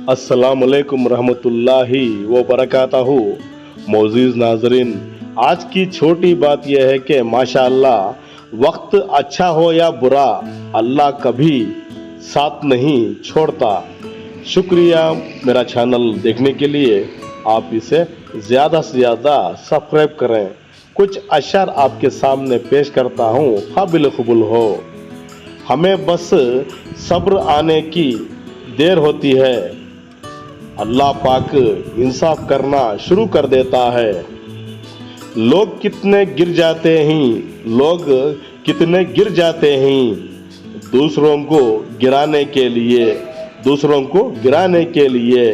अस्सलामुअलैकुम रहमतुल्लाहि व बरकातहू। मोअज़्ज़िज़ नाज़रीन, आज की छोटी बात यह है कि माशाअल्लाह वक्त अच्छा हो या बुरा, अल्लाह कभी साथ नहीं छोड़ता। शुक्रिया मेरा चैनल देखने के लिए। आप इसे ज़्यादा से ज़्यादा सब्सक्राइब करें। कुछ अशर आपके सामने पेश करता हूँ, काबिल कबूल हो। हमें बस सब्र आने की देर होती है, अल्लाह पाक इंसाफ करना शुरू कर देता है। लोग कितने गिर जाते हैं दूसरों को गिराने के लिए।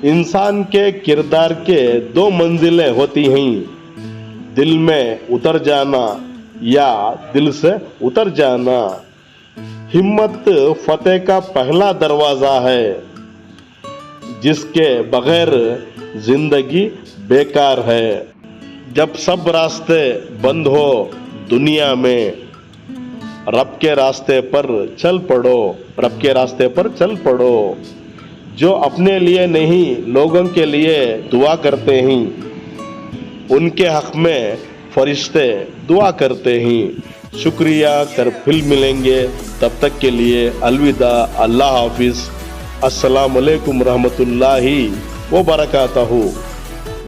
इंसान के किरदार के दो मंजिलें होती हैं, दिल में उतर जाना या दिल से उतर जाना। हिम्मत फतेह का पहला दरवाजा है, जिसके बगैर जिंदगी बेकार है। जब सब रास्ते बंद हो दुनिया में, रब के रास्ते पर चल पड़ो। जो अपने लिए नहीं लोगों के लिए दुआ करते हैं, उनके हक में फरिश्ते दुआ करते हैं। शुक्रिया कर फिर मिलेंगे, तब तक के लिए अलविदा, अल्लाह हाफिज। अस्सलामुअलैकुम रहमतुल्लाहि व बरकातहू।